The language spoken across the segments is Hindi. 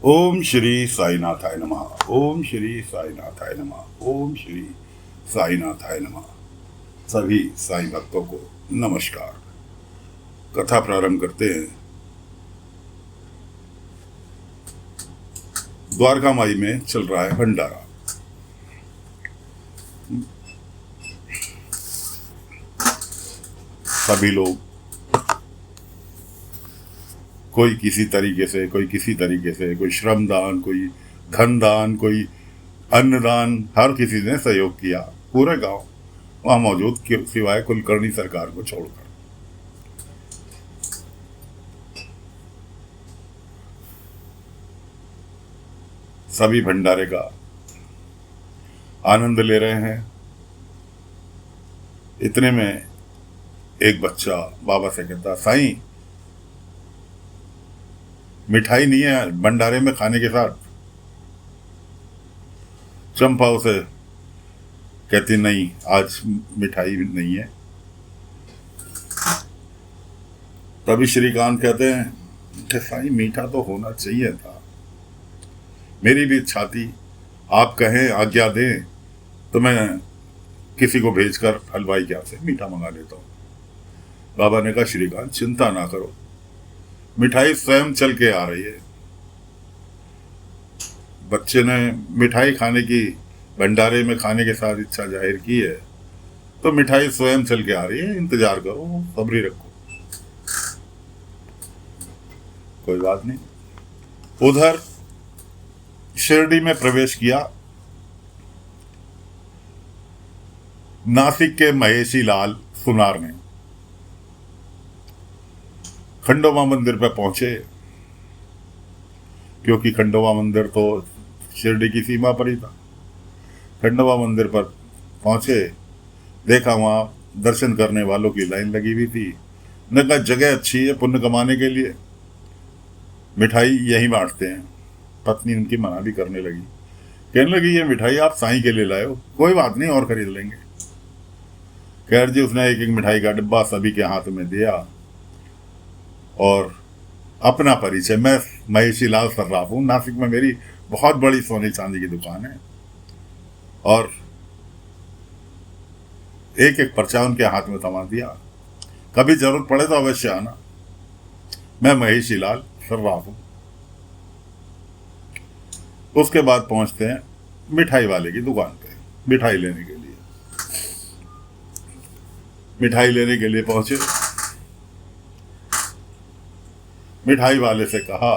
ओम श्री साईनाथाय नमः। ओम श्री साईनाथाय नमः। ओम श्री साईनाथाय नमः। सभी साईं भक्तों को नमस्कार। कथा प्रारंभ करते हैं। द्वारका माई में चल रहा है भंडारा। सभी लोग कोई किसी तरीके से, कोई किसी तरीके से, कोई श्रम दान, कोई धन दान, कोई अन्नदान, हर किसी ने सहयोग किया। पूरे गांव वहां मौजूद सिवाय कुलकर्णी सरकार को छोड़कर। सभी भंडारे का आनंद ले रहे हैं। इतने में एक बच्चा बाबा से कहता, साईं मिठाई नहीं है भंडारे में खाने के साथ। चंपा उसे कहती, नहीं आज मिठाई नहीं है। तभी श्रीकांत कहते हैं कि साईं मीठा तो होना चाहिए था, मेरी भी इच्छा थी। आप कहें, आज्ञा दें तो मैं किसी को भेजकर हलवाई के हाथ से मीठा मंगा लेता हूं। बाबा ने कहा, श्रीकांत चिंता ना करो, मिठाई स्वयं चल के आ रही है। बच्चे ने मिठाई खाने की, भंडारे में खाने के साथ इच्छा जाहिर की है, तो मिठाई स्वयं चल के आ रही है, इंतजार करो, सब्री रखो। कोई बात नहीं। उधर शिरडी में प्रवेश किया। नासिक के महेशी लाल सुनार ने खंडोबा मंदिर पर पहुंचे, क्योंकि खंडोबा मंदिर तो शिरडी की सीमा पर ही था। खंडोबा मंदिर पर पहुंचे, देखा वहां दर्शन करने वालों की लाइन लगी हुई थी। ने कहा, जगह अच्छी है पुण्य कमाने के लिए, मिठाई यहीं बांटते हैं। पत्नी उनकी मना भी करने लगी, कहने लगी, ये मिठाई आप साईं के लिए लाए हो, कोई बात नहीं और खरीद लेंगे। खैर जी, उसने एक एक मिठाई का डिब्बा सभी के हाथ में दिया और अपना परिचय, मैं महेशी लाल सर्राफ हूं, नासिक में मेरी बहुत बड़ी सोने चांदी की दुकान है, और एक एक पर्चा उनके हाथ में थमा दिया। कभी जरूरत पड़े तो अवश्य आना, मैं महेशी लाल सर्राफ हूं। उसके बाद पहुंचते हैं मिठाई वाले की दुकान पे, मिठाई लेने के लिए। मिठाई लेने के लिए पहुंचे। मिठाई वाले से कहा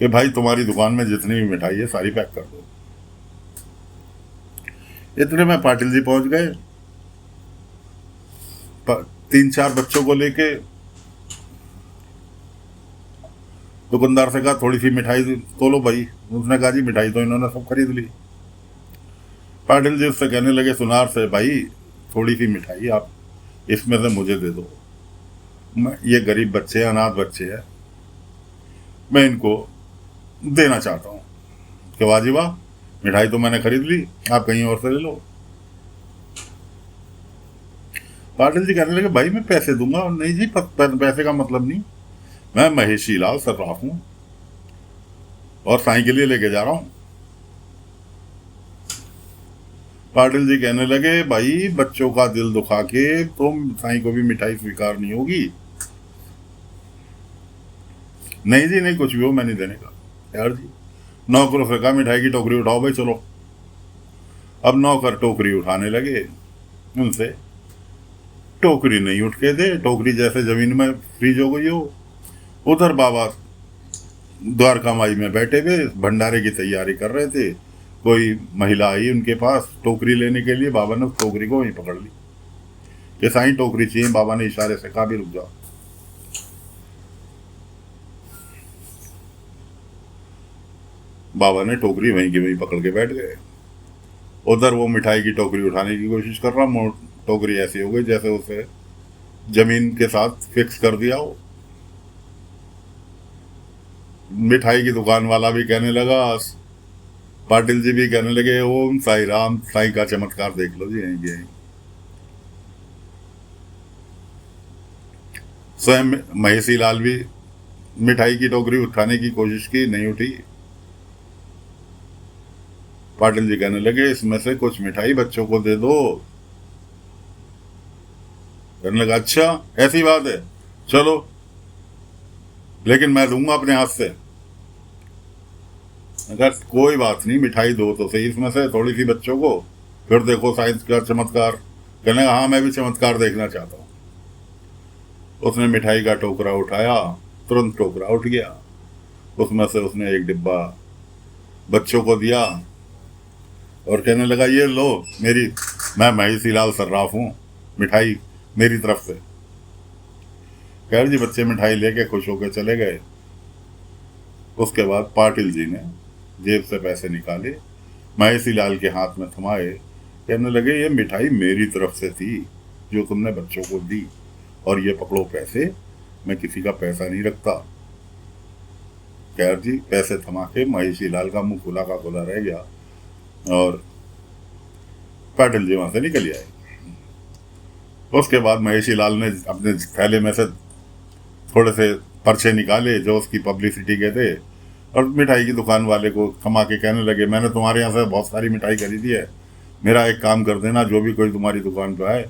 कि भाई तुम्हारी दुकान में जितनी भी मिठाई है सारी पैक कर दो। इतने में पाटिल जी पहुंच गए, 3-4 बच्चों को लेके। दुकानदार से कहा, थोड़ी सी मिठाई तो लो भाई। उसने कहा, जी मिठाई तो इन्होंने सब खरीद ली। पाटिल जी उससे कहने लगे, सुनार से, भाई थोड़ी सी मिठाई आप इसमें से मुझे दे दो, ये गरीब बच्चे हैं, अनाथ बच्चे हैं, मैं इनको देना चाहता हूं। कि वाह जी वाह, मिठाई तो मैंने खरीद ली, आप कहीं और से ले लो। पाटिल जी कहने लगे, भाई मैं पैसे दूंगा। और नहीं जी, पैसे का मतलब नहीं, मैं महेशी लाल सर्राफ हूं और साईं के लिए लेके जा रहा हूं। पाटिल जी कहने लगे, भाई बच्चों का दिल दुखा के तो साईं को भी मिठाई स्वीकार नहीं होगी। नहीं जी नहीं, कुछ भी हो मैं नहीं देने का। यार जी, नौकरों से कहा, मिठाई की टोकरी उठाओ भाई, चलो। अब नौकर टोकरी उठाने लगे, उनसे टोकरी नहीं उठ के दे, टोकरी जैसे जमीन में फ्रीज हो गई हो। उधर बाबा द्वारका माई में बैठे हुए भंडारे की तैयारी कर रहे थे। कोई महिला आई उनके पास टोकरी लेने के लिए। बाबा ने उस टोकरी को वहीं पकड़ ली कि साईं टोकरी चाहिए। बाबा ने इशारे से कहा, भी रुक जाओ। बाबा ने टोकरी वहीं की वहीं पकड़ के बैठ गए। उधर वो मिठाई की टोकरी उठाने की कोशिश कर रहा, टोकरी ऐसी हो गई जैसे उसे जमीन के साथ फिक्स कर दिया हो। मिठाई की दुकान वाला भी कहने लगा, पाटिल जी भी कहने लगे, ओम साई राम, साईं का चमत्कार देख लो जी, यहीं। स्वयं महेशी लाल भी मिठाई की टोकरी उठाने की कोशिश की, नहीं उठी। पाटिल जी कहने लगे इसमें से कुछ मिठाई बच्चों को दे दो। कहने लगा अच्छा ऐसी बात है, चलो, लेकिन मैं दूंगा अपने हाथ से। अगर कोई बात नहीं, मिठाई दो तो सही इसमें से थोड़ी सी बच्चों को, फिर देखो साइंस का चमत्कार। कहने लगा हाँ मैं भी चमत्कार देखना चाहता हूँ। उसने मिठाई का टोकरा उठाया, तुरंत टोकरा उठ गया। उसमें से उसने एक डिब्बा बच्चों को दिया और कहने लगा ये लो मेरी, मैं महिषी लाल सर्राफ हूँ, मिठाई मेरी तरफ से। खैर जी बच्चे मिठाई लेके खुश होकर चले गए। उसके बाद पाटिल जी ने जेब से पैसे निकाले, महिषी लाल के हाथ में थमाए, कहने लगे ये मिठाई मेरी तरफ से थी जो तुमने बच्चों को दी, और ये पकड़ो पैसे, मैं किसी का पैसा नहीं रखता। खैर जी पैसे थमा के महिषी लाल का मुंह खुला का खुला रह गया और पाटिल जी वहां से निकल आए। उसके बाद महिषी लाल ने अपने थैले में से थोड़े से पर्चे निकाले जो उसकी पब्लिसिटी के थे, और मिठाई की दुकान वाले को थमा के कहने लगे मैंने तुम्हारे यहाँ से बहुत सारी मिठाई खरीदी है, मेरा एक काम कर देना, जो भी कोई तुम्हारी दुकान पे आए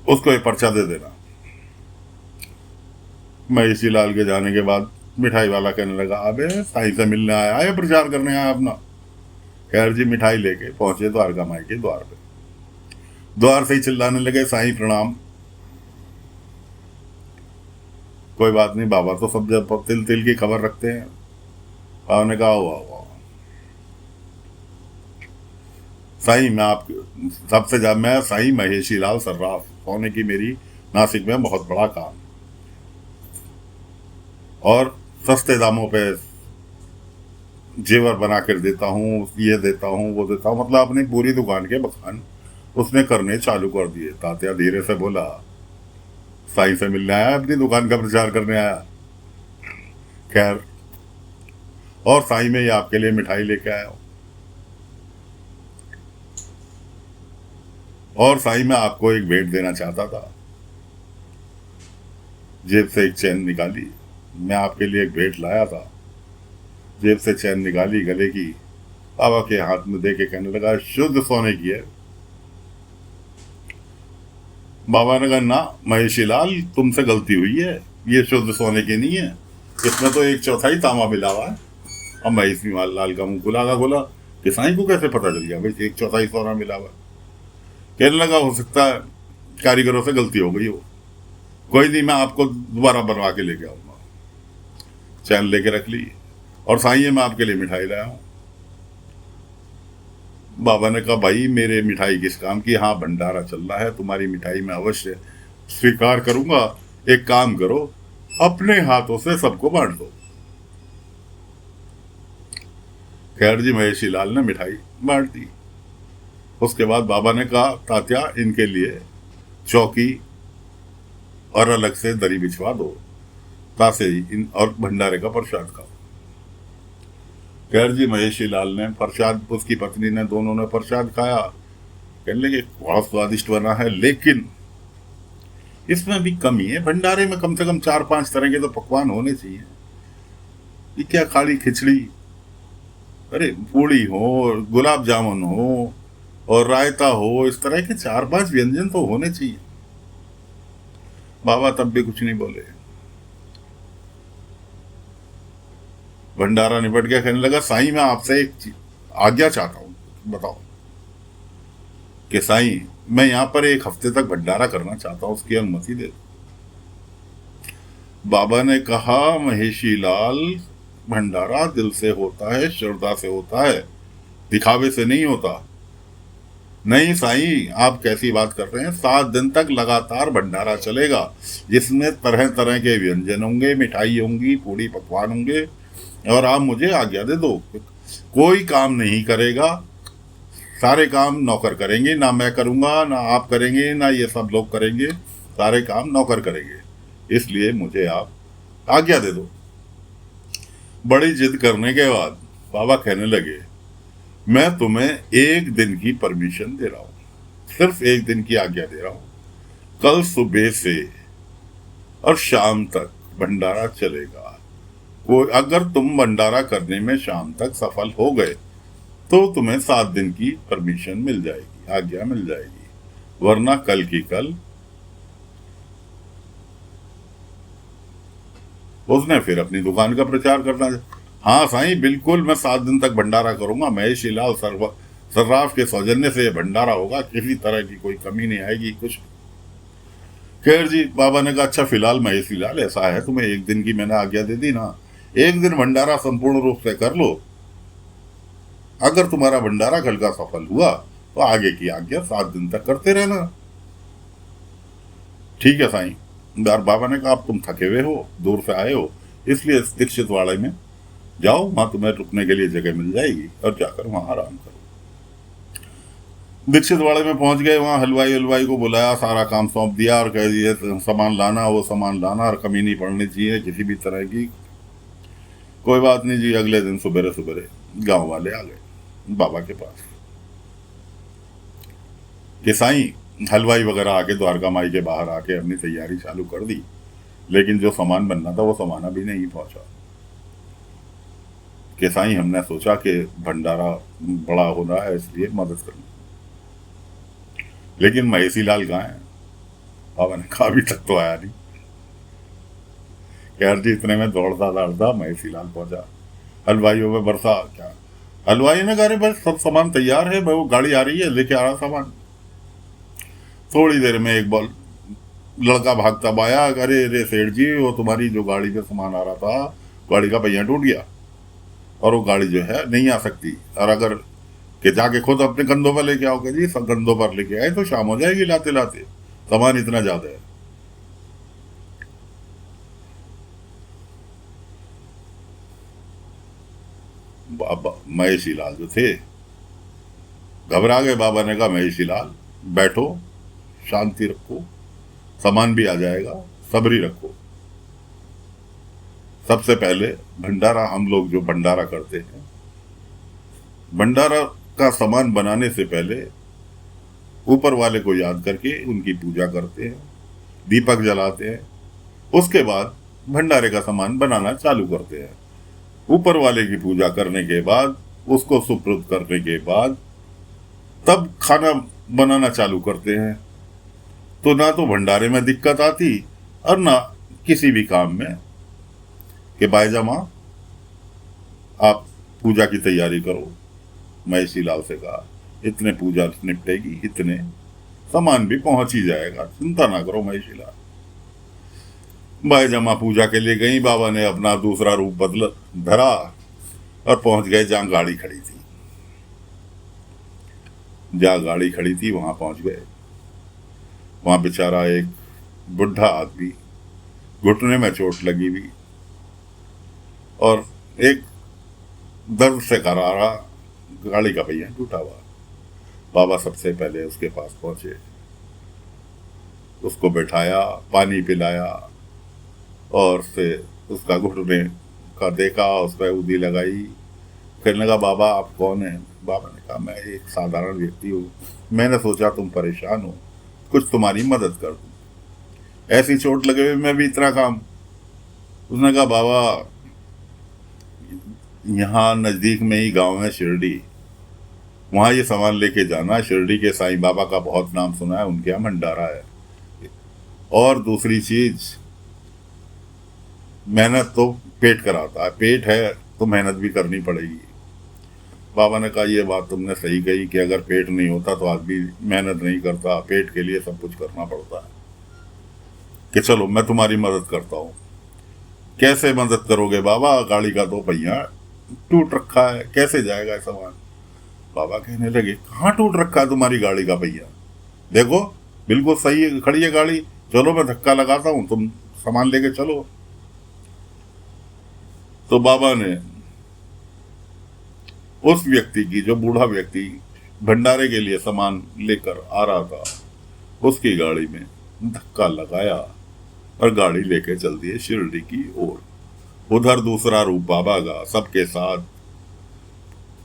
उसको एक पर्चा दे देना। महिषी लाल के जाने के बाद मिठाई वाला कहने लगा अबे साईं से मिलने आया है, प्रचार करने आया अपना। खैर जी मिठाई लेके पहुंचे द्वारका माई के द्वार पे। द्वार से ही चिल्लाने लगे साईं प्रणाम। कोई बात नहीं, बाबा तो सब जब तिल तिल की खबर रखते हैं। बाबा ने कहा वाह वाह साईं, मैं आप सबसे ज्यादा, मैं साईं महिषी लाल सर्राफ होने की मेरी नासिक में बहुत बड़ा काम, और सस्ते दामों पे जेवर बना कर देता हूँ, ये देता हूँ वो देता हूँ, मतलब अपनी पूरी दुकान के बखान उसने करने चालू कर दिए। तात्या धीरे से बोला साईं से मिलने आया, अपनी दुकान का प्रचार करने आया। खैर, और साईं में ये आपके लिए मिठाई लेके आया हूं, और साईं मैं आपको एक भेंट देना चाहता था। जेब से एक चैन निकाली, मैं आपके लिए एक भेंट लाया था। जेब से चैन निकाली गले की, बाबा के हाथ में दे के कहने लगा शुद्ध सोने की है। बाबा ने कहा ना महिषी लाल, तुमसे गलती हुई है, ये शुद्ध सोने की नहीं है, इसमें तो 1/4 तांबा मिला हुआ है। अब महिषी लाल का मुंह खुला का बोला कि साईं को कैसे पता चल गया भाई 1/4 सोना मिला हुआ है। कहने लगा हो सकता है कारीगरों से गलती हो गई हो, कोई नहीं, मैं आपको दोबारा बनवा के लेके आऊंगा। चैन लेके रख ली, और साईं मैं आपके लिए मिठाई लाया हूं। बाबा ने कहा भाई मेरे मिठाई किस काम की, हाँ भंडारा चल रहा है, तुम्हारी मिठाई मैं अवश्य स्वीकार करूंगा। एक काम करो, अपने हाथों से सबको बांट दो। खैर जी महिषी लाल ने मिठाई बांट दी। उसके बाद बाबा ने कहा तात्या इनके लिए चौकी और अलग से दरी बिछवा दो, तासे इन और भंडारे का प्रसाद खाओ। खैर जी महिषी लाल ने प्रसाद, उसकी पत्नी ने, दोनों ने प्रसाद खाया। कहने लगे बहुत स्वादिष्ट बना है, लेकिन इसमें भी कमी है, भंडारे में कम से कम 4-5 तरह के तो पकवान होने चाहिए। ये क्या खाली खिचड़ी, अरे पूड़ी हो, गुलाब जामुन हो और रायता हो, इस तरह के 4-5 व्यंजन तो होने चाहिए। बाबा तब भी कुछ नहीं बोले। भंडारा निपट गया। कहने लगा साईं मैं आपसे एक आज्ञा चाहता हूं, बताओ। कि साईं मैं यहां पर 1 हफ्ते तक भंडारा करना चाहता हूं, उसकी अनुमति दे दो। बाबा ने कहा महिषी लाल, भंडारा दिल से होता है, श्रद्धा से होता है, दिखावे से नहीं होता। नहीं साईं आप कैसी बात कर रहे हैं, 7 दिन तक लगातार भंडारा चलेगा, जिसमें तरह तरह के व्यंजन होंगे, मिठाई होंगी, पूड़ी पकवान होंगे, और आप मुझे आज्ञा दे दो। कोई काम नहीं करेगा, सारे काम नौकर करेंगे, ना मैं करूंगा ना आप करेंगे ना ये सब लोग करेंगे, सारे काम नौकर करेंगे, इसलिए मुझे आप आज्ञा दे दो। बड़ी जिद करने के बाद बाबा कहने लगे मैं तुम्हें 1 दिन की परमिशन दे रहा हूं, सिर्फ 1 दिन की आज्ञा दे रहा हूं। कल सुबह से और शाम तक भंडारा चलेगा, वो अगर तुम भंडारा करने में शाम तक सफल हो गए तो तुम्हें 7 दिन की परमिशन मिल जाएगी, आज्ञा मिल जाएगी, वरना कल की कल। उसने फिर अपनी दुकान का प्रचार करना। हाँ साईं, बिल्कुल मैं 7 दिन तक भंडारा करूंगा, महेशीलाल सर्राफ के सौजन्य से भंडारा होगा, किसी तरह की कोई कमी नहीं आएगी कुछ। खैर जी, बाबा ने कहा अच्छा फिलहाल महेशीलाल ऐसा है, तुम्हें 1 दिन की मैंने आज्ञा दे दी ना, 1 दिन भंडारा संपूर्ण रूप से कर लो। अगर तुम्हारा भंडारा कल का सफल हुआ तो आगे की आज्ञा 7 दिन तक करते रहना। ठीक है साईं। यार बाबा ने कहा अब तुम थके हुए हो, दूर से आए हो, इसलिए दीक्षित वाड़े में जाओ, वहां तुम्हें रुकने के लिए जगह मिल जाएगी और जाकर वहां आराम करो। दीक्षित वाड़े में पहुंच गए, वहां हलवाई को बुलाया, सारा काम सौंप दिया और कह दिए सामान लाना, वो सामान लाना, और कमी नहीं पड़नी चाहिए किसी भी तरह की। कोई बात नहीं जी। अगले दिन सुबेरे सुबेरे गांव वाले आ गए बाबा के पास कि साईं हलवाई वगैरह आके द्वारका माई के बाहर आके अपनी तैयारी चालू कर दी, लेकिन जो सामान बनना था वो सामान अभी नहीं पहुंचा। कि साईं हमने सोचा कि भंडारा बड़ा हो रहा है इसलिए मदद करनी, लेकिन महेशीलाल कहाँ है? बाबा ने कहा अभी तक तो आया नहीं। खैर जी, इतने में दौड़ता दौड़ता महेशीलाल पहुंचा। हलवाइयों में बरसा क्या, हलवाई ने कहा बस सब सामान तैयार है, वो गाड़ी आ रही है, लेके आ रहा सामान। थोड़ी देर में एक बॉल लड़का भागता आया, अरे अरे सेठ जी, वो तुम्हारी जो गाड़ी पे सामान आ रहा था, गाड़ी का पहिया टूट गया और वो गाड़ी जो है नहीं आ सकती, और अगर कि जाके खुद अपने कंधों पर लेके आओगे जी, सब कंधों पर लेके आए तो शाम हो जाएगी लाते लाते, सामान इतना ज्यादा है। महेशीलाल जो थे घबरा गए। बाबा ने कहा महेशीलाल बैठो, शांति रखो, सामान भी आ जाएगा, सब्री रखो। सबसे पहले भंडारा, हम लोग जो भंडारा करते हैं, भंडारा का सामान बनाने से पहले ऊपर वाले को याद करके उनकी पूजा करते हैं, दीपक जलाते हैं, उसके बाद भंडारे का सामान बनाना चालू करते हैं। ऊपर वाले की पूजा करने के बाद, उसको सुपुर्द करने के बाद तब खाना बनाना चालू करते हैं। तो ना तो भंडारे में दिक्कत आती और ना किसी भी काम में कि भाईजामा आप पूजा की तैयारी करो। महेशीलाल से कहा इतने पूजा निपटेगी, इतने सामान भी पहुंच ही जाएगा, चिंता ना करो महेशीलाल। भाईजामा पूजा के लिए गई। बाबा ने अपना दूसरा रूप बदल धरा और पहुंच गए जहां गाड़ी खड़ी थी। जहां गाड़ी खड़ी थी वहां पहुंच गए। वहां बेचारा एक बुढ़ा आदमी, घुटने में चोट लगी हुई और एक दर्द से करारा गाड़ी का पहिया टूटा हुआ। बाबा सबसे पहले उसके पास पहुंचे, उसको बैठाया, पानी पिलाया और से उसका घुटने का देखा, उस पर उंगली लगाई। कहने लगा बाबा आप कौन हैं? बाबा ने कहा मैं एक साधारण व्यक्ति हूँ, मैंने सोचा तुम परेशान हो, कुछ तुम्हारी मदद कर दूं, ऐसी चोट लगे हुए मैं भी इतना काम। उसने कहा बाबा यहाँ नजदीक में ही गांव है शिरडी, वहां ये सामान लेके जाना, शिरडी के साईं बाबा का बहुत नाम सुना है, उनके यहाँ भंडारा है। और दूसरी चीज, मेहनत तो पेट कराता है, पेट है तो मेहनत भी करनी पड़ेगी। बाबा ने कहा ये बात तुमने सही कही कि अगर पेट नहीं होता तो आदमी मेहनत नहीं करता, पेट के लिए सब कुछ करना पड़ता है। कि चलो मैं तुम्हारी मदद करता हूँ। कैसे मदद करोगे बाबा? गाड़ी का तो पहिया टूट रखा है, कैसे जाएगा सामान? बाबा कहने लगे कहाँ टूट रखा है तुम्हारी गाड़ी का पहिया? देखो बिल्कुल सही है, खड़ी है गाड़ी, चलो मैं धक्का लगाता हूँ, तुम सामान लेके चलो। तो बाबा ने उस व्यक्ति की, जो बूढ़ा व्यक्ति भंडारे के लिए सामान लेकर आ रहा था, उसकी गाड़ी में धक्का लगाया और गाड़ी लेके चल दिए शिरडी की ओर। उधर दूसरा रूप बाबा का सबके साथ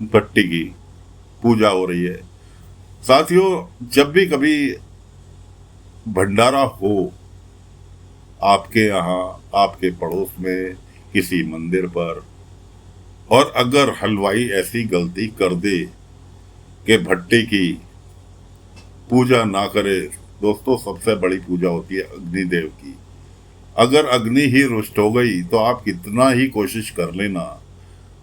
भट्टी की पूजा हो रही है। साथियों, जब भी कभी भंडारा हो आपके यहाँ, आपके पड़ोस में किसी मंदिर पर। और अगर हलवाई ऐसी गलती कर दे कि भट्टी की पूजा ना करे, दोस्तों सबसे बड़ी पूजा होती है अग्निदेव की। अगर अग्नि ही रुष्ट हो गई तो आप कितना ही कोशिश कर लेना,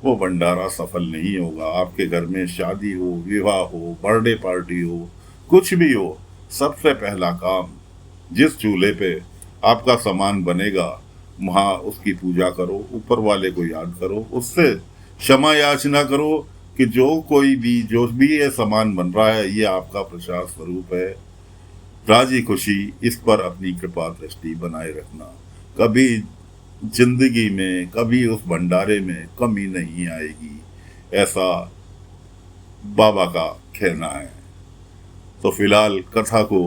वो भंडारा सफल नहीं होगा। आपके घर में शादी हो, विवाह हो, बर्थडे पार्टी हो, कुछ भी हो, सबसे पहला काम, जिस चूल्हे पे आपका सामान बनेगा वहां उसकी पूजा करो, ऊपर वाले को याद करो, उससे क्षमा याचना करो कि जो भी ये सामान बन रहा है ये आपका प्रसाद स्वरूप है। राजी खुशी इस पर अपनी कृपा दृष्टि बनाए रखना। कभी जिंदगी में, कभी उस भंडारे में कमी नहीं आएगी, ऐसा बाबा का कहना है। तो फिलहाल कथा को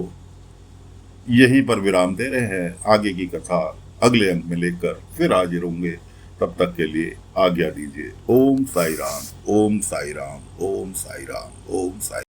यहीं पर विराम दे रहे हैं। आगे की कथा अगले अंक में लेकर फिर हाजिर होंगे। तब तक के लिए आज्ञा दीजिए। ओम साई राम, ओम साई राम, ओम साई राम, ओम साई।